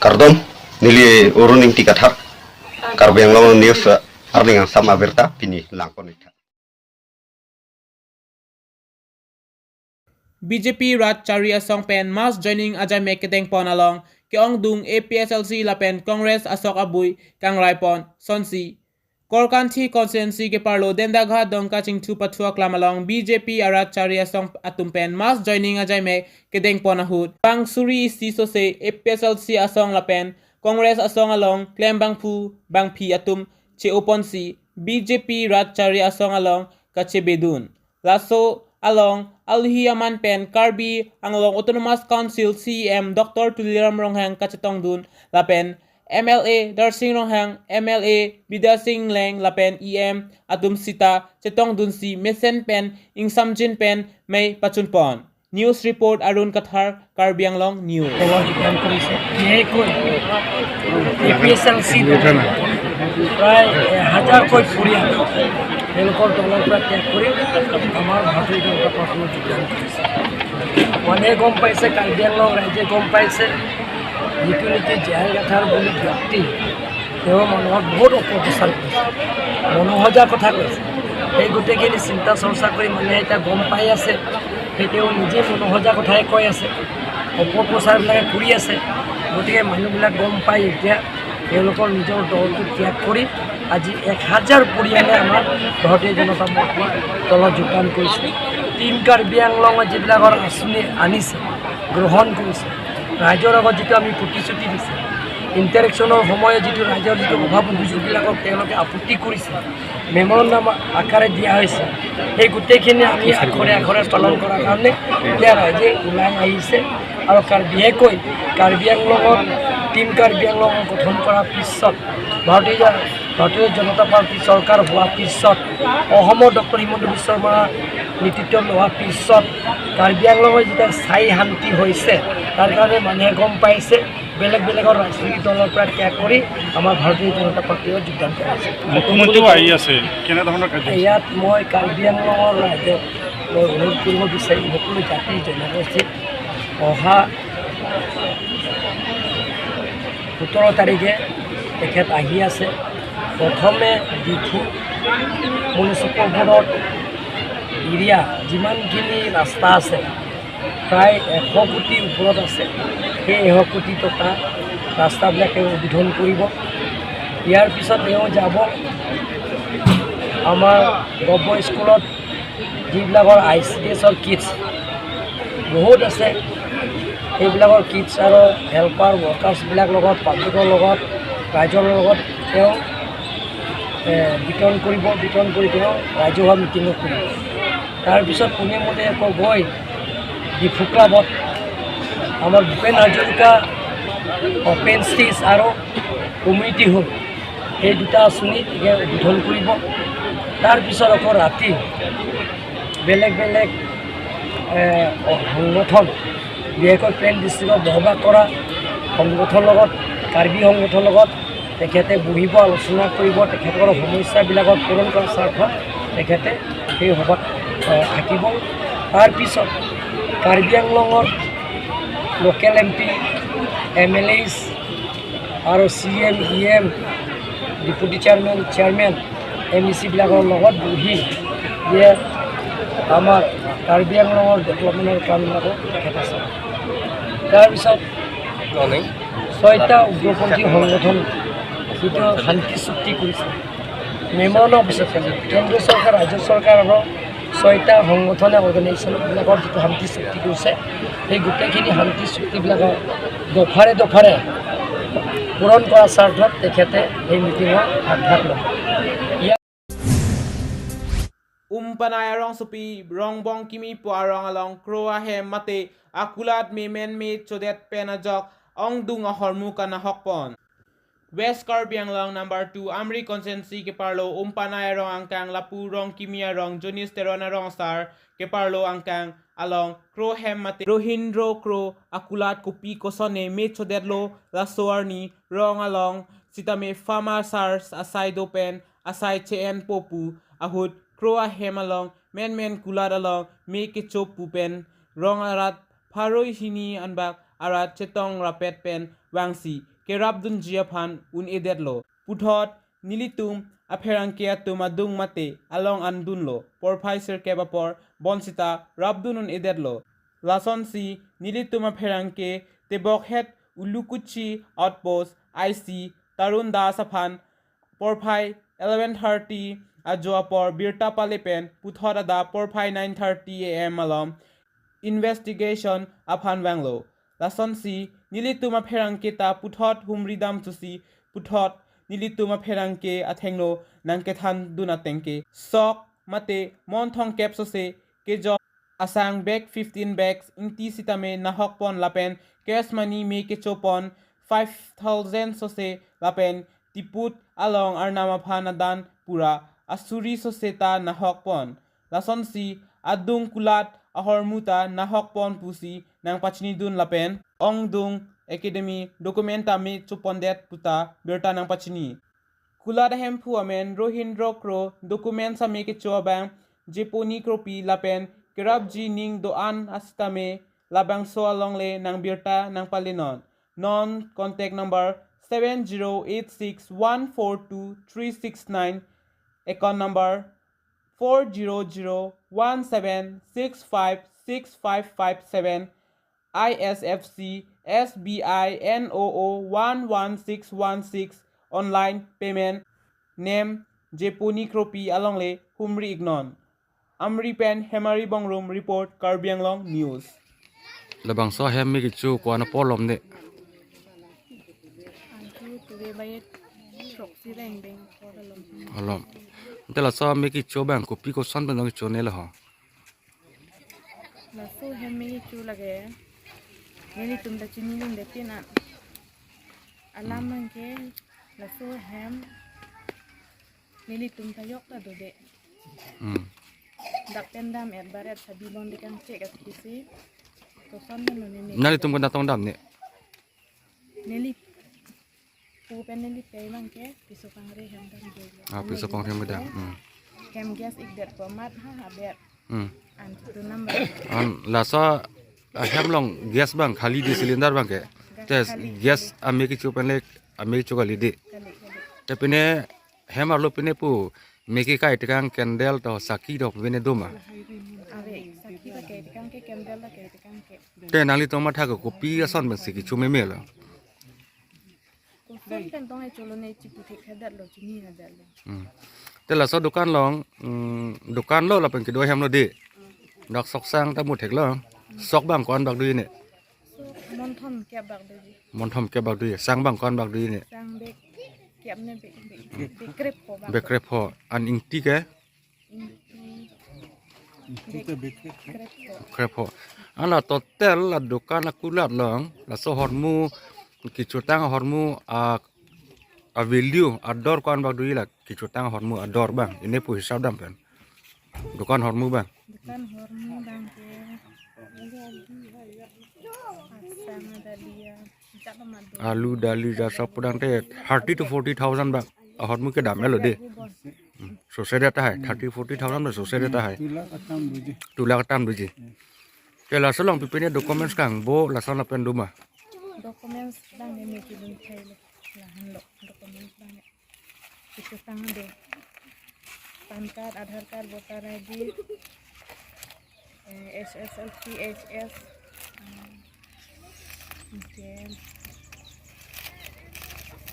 Kardom nili uruning tikathar karbeng long news arning sama berta pini langkonita. BJP Rat Chari Asong Pen mass joining Ajay Meketeng Pon along Keong Dung APSLC Lapen Congress Asok Abui Kang Raipon Sonsi Korkanthi constituency ke parlo Dendagha Dongka Chingthu Pathua Klamalong BJP Rat Chari Asong Atumpen mass joining Ajay Meketeng Pon ahut Bang Suri Siso se APSLC Asong Lapen Congress Asong along Klembang Pu Bang Pi Atum Che Oponsi BJP Rat Chari Asong along Kache Bedun Lasso along Alhiaman Pen Karbi Anglong Autonomous Council CM Dr. Tuliram Ronghang Kachetong Dun Lapen MLA Darsing Ronghang MLA Bida Singh Leng Lapen EM Atum Sita Chetong Dun Si Mesen Pen Ing Samjin Pen May Pachunpon News Report Arun Kathar Karbi Anglong News প্রায় 1000 কোটি পরিয়াল এলকর দলৰ পৰা ত্যাগ কৰি আমাৰ ভাৰতীয় জনতা পাৰ্টিলৈ যোগদান কৰিছে মানুহে গম পাইছে কাৰ্বি আংলং ৰাইজে গম পাইছে যিটো নেকি জেহাল গাথাৰ বুলি ব্যক্তি তেওঁ মানুহক বহুত অপপ্ৰচাৰ কৰিছে মনোহজা কথা কৈছে এই গোটেইখিনি চিন্তা চৰ্চা কৰি মানুহে এতিয়া গম পাই আছে সেই তেওঁ নিজে মনোহজা কথাই কৈ আছে অপপ্ৰচাৰবিলাকে কৰি আছে গতিকে মানুহবিলাক গম পাই এতিয়া তেওঁলোকৰ নিজৰ দলটো ত্যাগ কৰি আজি 1000 পৰিয়ালে আমাৰ ভাৰতীয় জনতা পাৰ্টিৰ দলত যোগদান কৰিছে তিন কাৰ্বি আংলঙত যিবিলাকৰ আঁচনি আনিছে গ্ৰহণ কৰিছে ৰাইজৰ আগত যিটো আমি প্ৰতিশ্ৰুতি দিছে ইণ্টাৰেকশ্যনৰ সময়ত যিটো ৰাইজৰ যিটো অভাৱ অভিযোগবিলাকক তেওঁলোকে আপত্তি কৰিছে মেমৰেণ্ডাম আকাৰে দিয়া হৈছে সেই গোটেইখিনি আমি আখৰে আখৰে পালন কৰাৰ কাৰণে এতিয়া ৰাইজে ওলাই আহিছে আৰু বিশেষকৈ কাৰ্বি আংলঙত টিম কাৰ্বি আংলং গঠন কৰাৰ পিছত ভাৰতীয় জনতা পাৰ্টি চৰকাৰ হোৱাৰ পিছত অসমৰ ডক্টৰ হিমন্ত বিশ্ব শৰ্মা নেতৃত্ব লোৱাৰ পিছত কাৰ্বি আংলঙৰ যেতিয়া স্থায়ী শান্তি হৈছে তাৰ কাৰণে মানুহে গম পাইছে বেলেগ বেলেগৰ ৰাজনৈতিক দলৰ পৰা ত্যাগ কৰি আমাৰ ভাৰতীয় জনতা পাৰ্টিত যোগদান কৰিছে মুখ্যমন্ত্ৰীও আহি আছে কেনেধৰণৰ ইয়াত মই কাৰ্বি আংলঙৰ ৰাইজক অনুৰোধ কৰিব বিচাৰিম সকলো জাতি জনগোষ্ঠীক অহা 17 তাৰিখে তেখেত আহি আছে প্ৰথমে ডিফু মিউনিচিপেল বৰ্ডৰ এৰিয়া যিমানখিনি ৰাস্তা আছে প্ৰায় 100 কোটিৰ ওপৰত আছে সেই 100 কোটি টকা ৰাস্তাবিলাক তেওঁ উদ্বোধন কৰিব ইয়াৰ পিছত তেওঁ যাব আমাৰ গভ স্কুলত যিবিলাকৰ ICDSৰ কিটছ বহুত আছে এইবিলাকৰ কিটছ আৰু হেল্পাৰ ৱৰ্কাৰ্ছবিলাক লগত পাব্লিকৰ লগত ৰাইজৰ লগত তেওঁ বিতৰণ কৰি তেওঁ ৰাজহুৱা মিটিঙো কৰিব তাৰপিছত পোনেমতে আকৌ গৈ ডিফু ক্লাবত আমাৰ ভূপেন হাজৰিকা অপেন ষ্টেজ আৰু কমিউনিটি হল এই দুটা আঁচনি উদ্বোধন কৰিব তাৰপিছত আকৌ ৰাতি বেলেগ বেলেগ সংগঠন বিশেষকৈ প্লেন ডিষ্ট্ৰিক্টত বসবাস কৰা সংগঠনৰ লগত কাৰ্বি সংগঠনৰ লগত তেখেতে বহিব আলোচনা কৰিব তেখেতৰ সমস্যাবিলাকক পূৰণ কৰাৰ স্বাৰ্থত তেখেতে সেই সভাত থাকিব তাৰপিছত কাৰ্বি আংলঙৰ লোকেল MP MLAs আৰু CM EM deputy chairman MEC বিলাকৰ লগত বহি যে আমাৰ কাৰ্বি আংলঙৰ ডেভেলপমেণ্টৰ কামবিলাকক তেখেতে চাব তাৰপিছত 6টা উগ্ৰপন্থী সংগঠন যিটো শান্তি চুক্তি কৰিছে মেমৰেণ্ডামৰ পিছত কেন্দ্ৰীয় চৰকাৰ ৰাজ্য চৰকাৰ আৰু 6টা সংগঠনে অৰ্গেনাইজেশ্যনবিলাকৰ যিটো শান্তি চুক্তি কৰিছে সেই গোটেইখিনি শান্তি চুক্তিবিলাকৰ দফাৰে পূৰণ কৰাৰ স্বাৰ্থত তেখেতে এই মিটিঙত ভাগ লয় Umpanayarong supi rong bong kimi po arong along kroa he mate akulat memen me chodet penajok ong dung ahormu kana hokpon West Karbi Anglong number 2 Amri constituency ke parlo umpanayarong angkang lapu rong kimi arong Jonis terona rong star ke parlo angkang along kro hem mate rohindro kro akulat kopi kosone me chodet lo la soarni rong along sitame fama sars asai dopen asai chen popu ahut Kroa hemalong men kulat along make chop pupen rong arat pharoi hini anbak arat chetong rapet pen wangsi ke rabdun jiaphan un edetlo puthot nilitum apherang ke atuma dung mate along andunlo porphai sir ke bapor bonsita rabdun un edetlo lason si nilitum apherang ke tebok het ulukuchi outpost IC tarun da saphan porphai 11:30 ajoapor birta palepen puthorada porphai 9:30 am alom investigation aphan wanglo lason si nilituma pherangke ta puthot humridam tusi puthot nilituma pherangke athenglo nangke than duna tengke sok mate monthong capso se ke jo asang bag 15 bags inti sitame nahok pon lapen cash money me ke chopon 5000 so se lapen tiput along arnama phanadan pura asuri so se ta nahok pon lason si adung kulat ahormuta nahok pon pusi nang pachni dun lapen ong dung academy documenta me chupondet puta berta nang pachni kulat hem pu amen rohindro kro document sa me ke chobang jeponi kropi lapen kerab ji ning do an astame labang so along le nang berta nang palinon non contact number 7086142369 account number 40017656557 ISFC SBI NOO 11616 online payment name Jeponi Kropi alongle Humri Ignon Amri Pen Hemari Bongrum report Karbi Anglong News labang so hem mi chu ko na polom ne alom tela so mi ki chu bang ko pi ko son bang chu ne la ha la so hem mi chu lage neli tum da chini ning de tina alam man ke la so hem neli tum ta yok ta do de dak pendam et baret sabi bon de kan cek at kisi to son no ne nali tum ko na tong dam ne neli pu pen neli pe man ke piso pangre hem dam de pi so pang hem da hem gas ik det format ha ha bet an to number an la so hem long gas bang khali di cylinder bang ke te gas ame ki chu pen le ame chu ga li de te pine hem arlo pine pu me ki kai tikang candle to saki do pine doma ave sakhi ba ke tikang ke candle la ke tikang ke te nali to ma tha ko pi ga son bang si ki chu me me la son pen tong e cholo ne chipu thik hadat lo chini hadat lo te la so dukan long dukan lo la pen ki do hem lo de dak sok sang ta mu thek lo sok bang kon bak du ne so mon thom ke bak de ji mon thom ke bak du sang bang kon bak du ne sang bek ke ne bek krep ko bak be krep ho an ing ti ke krep ko krep ho ala to tel la dukan la kulat long la so hormu ki chutang hormu a value ador kon bak du la ki chutang hormu ador bang ine pu hisab dam pen dukan hormu bang dukan hormu bang ke asam dalia tak madu alu dali ja sab pudang te 30 to 40,000 bang hormu ke dam lo de so se data hai 30-40,000 में so se data hai 2 lakh tam duji ke la solong pipene documents kang bo la son la pen duma documents bang ne me ki dun thai le la han lo documents bang ne itu sang de pan card aadhar card voter ID SSL CHS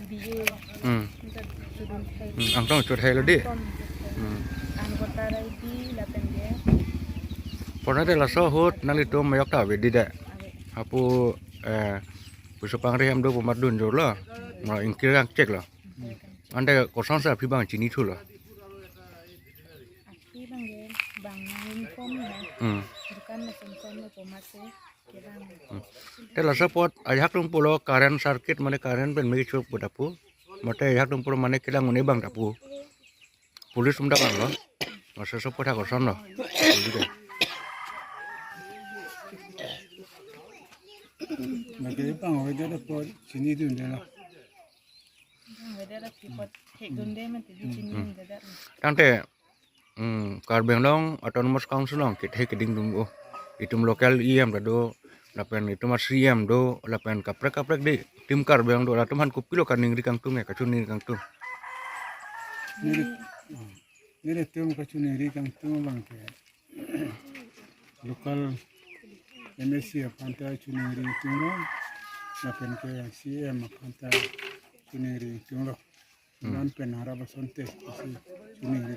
BA sudun thai ang tong chut hai lo de an voter ID la pen de pona de la so hot nali to mayok ta ve di de ave apu pusapang rem do pomat dun jo la ma ingkirang cek la ande ko son sa phi bang chini thu la aki bang de bang nangin kom na dukan na kom na pomat se ke bang te la support ajak tung pulo current circuit mane current pen me chu pudapu mate ajak tung pulo mane kilang une bang tapu police umda bang lo masa support ha ko son lo Magkaya pang wala na po sinidun nila. weda da pipot hek dunde man ti chini de da tante Karbeng long autonomous council long kit he kiding dum o itum local em da do lapen itum CM do lapen kaprek kaprek de tim Karbi Anglong do atum han kupilo kaning ri kang tung e kachun ni kang tung Nire tum kachuniri kang tum bangke. Local MSC apanta chuniri tumro. Napen ke CM apanta chuniri tumro. Non pen harap sonte si chuniri.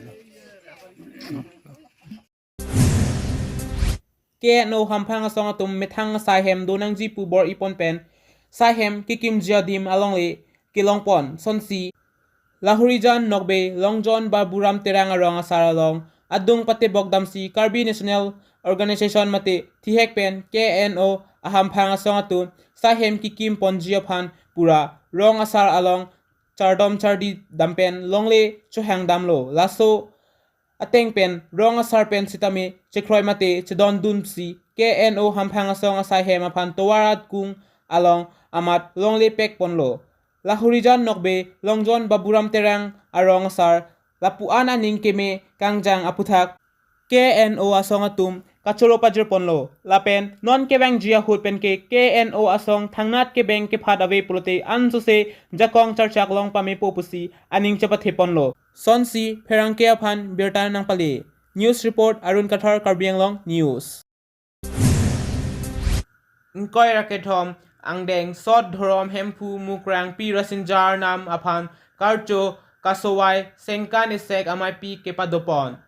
KNO hampang asong atum methang sahem donang ji pu bor ipon pen sahem kikim jiadim alongli kilongpon sonsi lahurijan nokbe longjon ba buram terang arong asaralong adung pate bogdamsi Karbi National Organization mate thihek pen KNO ahampang asong atum sahem kikim ponjiaphan pura rong asar along chardom chardi dampen longle chohang damlo laso ateng pen rong asar pen sitame chekroi mate chedon dunsi KNO hampang asong asahem aphan towarat kung along amat longle pek ponlo lahurijan nokbe longjon baburam terang arong asar lapuan aning keme kangjang aputhak KNO asong atum kacholo pajir ponlo lapen non kebang jia hut pen ke KNO asong thangnat ke beng ke phat ave pulote anjose jakong charchak long pame popusi aning chapathe ponlo sonsi pherang ke aphan bertan nang pali news report Arun Kathar Karbi Anglong news Nkoi rakethom angdeng sot dhorom hempu mukrang pi rasinjar nam aphan karcho kasowai sengkan isek amai pi kepadopon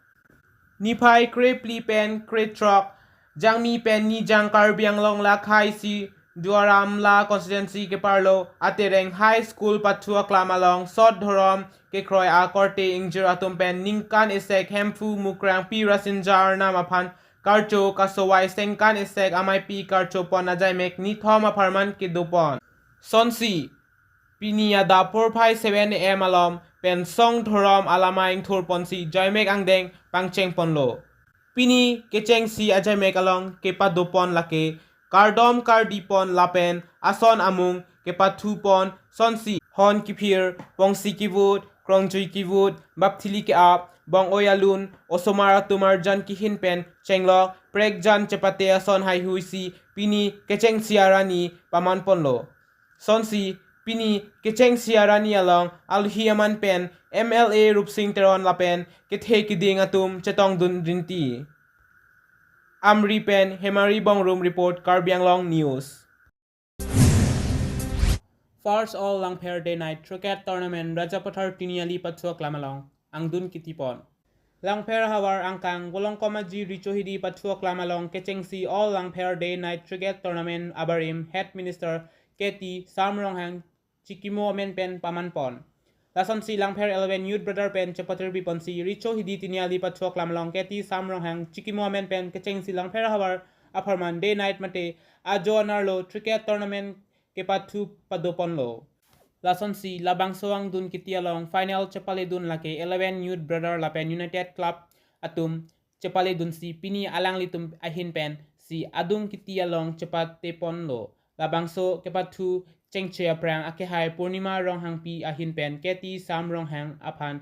Nipai kre pli pen kre trok jangmi pen ni jang Karbi Anglong la khai si duaram la constituency ke parlo atereng high school pathua klamalong sot dhorom ke kroi a korte ingjir atum pen ningkan isek hempu mukrang pi rasinjar nam aphan karcho kasowai sengkan isek amai pi karcho pon ajai mek ni thom aparman ke dopon sonsi pinia da 457 am alom pen song thorom alamaing thur ponsi jaimek angdeng pangcheng ponlo pini kecheng si ajai mek along ke pa dopon lake kardom kardipon lapen ason amung ke pa thu pon sonsi hon kipir pongsi kivut krongjui kivut bapthili ke ap bong oyalun osomara tumar jan kihin pen chenglo prek jan chepate ason hai huisi pini kecheng siarani paman ponlo sonsi pini kecheng siarani along alhiaman pen MLA Rupsing Teron lapen kethe kiding atum chetong dun rinti Amri pen Hemari Bongrum report Karbi Anglong news First all Langpher Day Night Cricket Tournament Rajapathar Tiniali Patsua Klamalong Angdun Kitipon Langpher Hawar Angkang Golong Komaji Richohidi Patsua Klamalong Kechengsi All Langpher Day Night Cricket Tournament Abarim Head Minister Keti Samronghang Chikimo Men Pen Pamanpon Lason si Langpher 11 Youth Brother Pen Chapatir Biponsi Richohidi Tiniali Patsua Klamalong Keti Samronghang Chikimo Men Pen Kechengsi Langpher Hawar Aparman Day Night Mate Ajo Narlo Cricket Tournament Kepathu Padoponlo Lason si Labang Soang Dun Kitialong Final Chapale Dun Lake 11 Youth Brother Lapen United Club Atum Chapale Dun si Pini Alang Litum Ahin Pen si Adung Kitialong Chapate Ponlo Labang So Kepathu Chengchea Prang Akehai Purnima Ronghang Pi Ahin Pen Keti Sam Ronghang Apan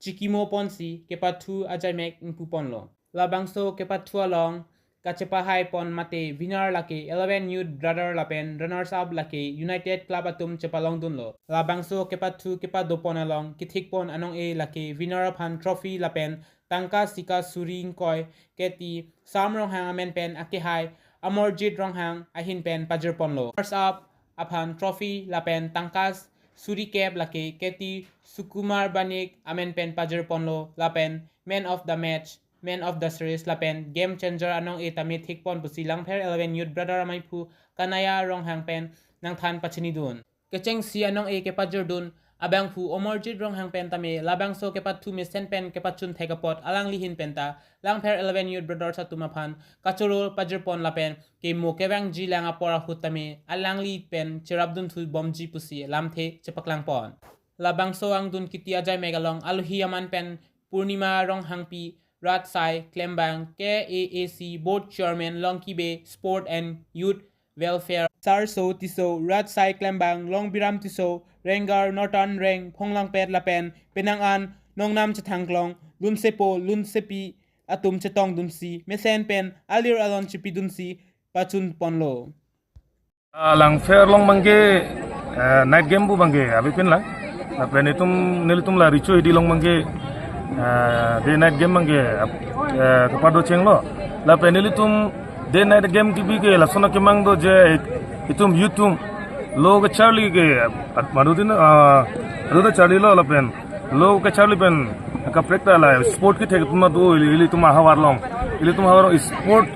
Chikimo Ponsi Kepathu Ajamek Impuponlo Labang So Kepathu Along Kachepahai pon mate winner lake 11 Youth Brother lapen runners up lake United Club atum chepalong dunlo labangso kepathu kepa dopon along kithik pon anong e lake winner phan trophy lapen tangka sika suring koi keti samrong hang amen pen akehai amorjit ronghang ahin pen pajir ponlo runners up aphan trophy lapen tangkas suri cap lake keti sukumar banik amen pen pajir ponlo lapen man of the match Man of the series lapen game changer anong itami thikpon pusi Langpher 11 Youth Brother amai phu kanaya ronghang pen nang than pachini dun kecheng si anong e kepajur dun abang phu omorjit ronghang pen tame labang so kepathu mesen pen kepachun thekapot alang lihin penta Langpher 11 Youth Brother sa tumaphan kachurul pajurpon lapen ke mo kebang ji langa pora hutame alang li pen chirabdun thu bomji pusi lamthe chepaklang pon labang so ang dun kiti ajai megalong aluhi aman pen purnima ronghang pi Rat Sai Klembang KAAC Board Chairman Longki Bay Sport and Youth Welfare Sarso Tiso Rat Sai Klembang Long Biram Tiso Rengar Norton Reng Phonglang Pet Lapen Penangan Nongnam Chatangklong Lunsepo Lunsepi Atum Chetong Dunsi Mesen Pen Alir Alon Chipi Dunsi Pachun Ponlo Langpher long mangge night game bu bangke abi pin lah lapen itum nilitum la ricu di long bangke day night game bangke kepada ceng lo lapen nilitum day night game ki bi ke lasona ke mang do je itum youtube lo ke charlie ke madudin aduda charlie lo lapen lo ke charlie pen ka prekta la sport ki thek tuma do ilitum hawar long ilitum hawar sport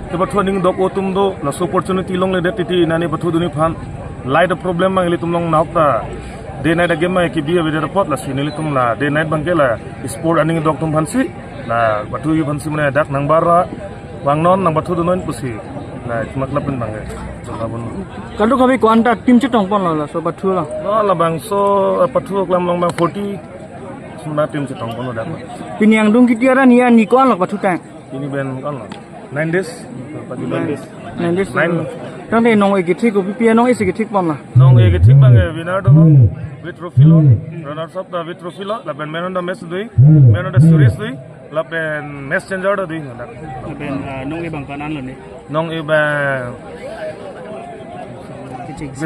ke bathu ning dok otum do la opportunity long le det ti nani bathu duni phan light problem mang ilitum long naukta day night game ma ki biya bida pot la sinili tum la day night bangke la sport aning dok tum phansi la bathu yu phansi mane dak nang bara wang non nang bathu dunon pusi la matlab pen bangke jabun kalau kami ko anda tim cetong pon la so bathu la no la bang so pathu klam long bang 40 sumna tim cetong pon dak piniang dung kitiara nia ni ko la bathu tang ini ben kan la 9 days pagi 9 days 9 days tang de nong e thik ko pia nong e se thik pon la nong e thik bang winner do with trophy lo runners up the with trophy lo la ben man on the match doi man on the series doi la ben match changer do doi dak ben nong e bang panan lo ni nong e ba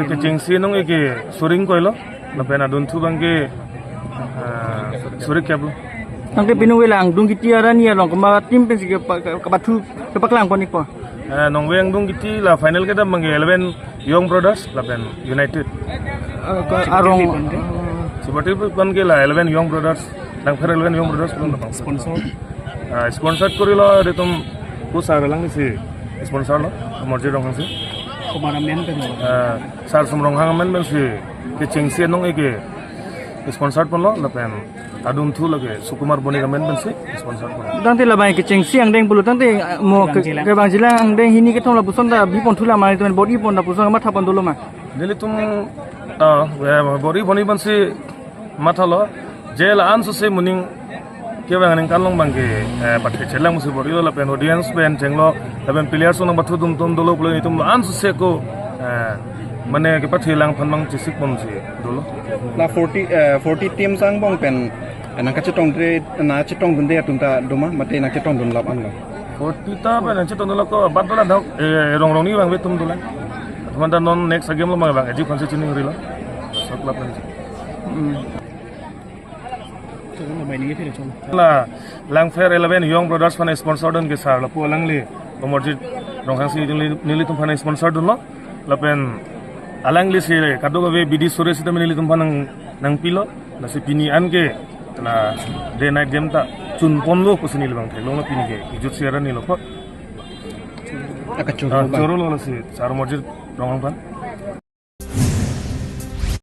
ke jingsi nong e ke suring koilo la ben adun thu bang ke surik kablu tang de binu welang dung kitiara nia long ma tim pen ke bathu ke paklang pon ni ko nong weng dung kiti la final ke da mang 11 young brothers la ben united arong seperti pun ke la 11 young brothers nang fer 11 young brothers pun sponsor kori lo de tum pusar lang si sponsor lo morje rong hang si kumara men pen sar sumrong hang men men si ke chingsi nong e ke sponsor pun lo la pen adum thu lage sukumar boni ka men si sponsor pun tang te la bai ke cheng siang deng bulu tang te mo ke bang jila ang deng hini ke thong la buson da bi pon thula ma to body pon da buson ma thapon dolo ma nili tum bori boni ban si mathalo jel ansu se muning ke bang ning kalong bang ke pathe chelang musi bori la pen audience pen chenglo la pen players on bathu dum tum dolo plo tum ansu se ko mane ke pathe lang phan mang chisik pon si dolo la 40 team sang bong pen na ka chetong dre na chetong dun de tumta doma mate na chetong dun lap an lo 40 ta pen chetong dolo ko bat dola dok rong rong ni bang betum dola teman non next game lo mang bang eji konse chini ri lo sok la pen la lang fair 11 young brothers fan sponsor don ke sar la po lang li omorji rong hang si nili tum fan sponsor don lo la pen alang li si kado be bidi sore si nili tum fan nang pilo la si pini an ke la day night game ta chun pon lo ko sini bang thelo lo pini ke ijut siaran ni lo ko aka choro lo si sar morji rong hang fan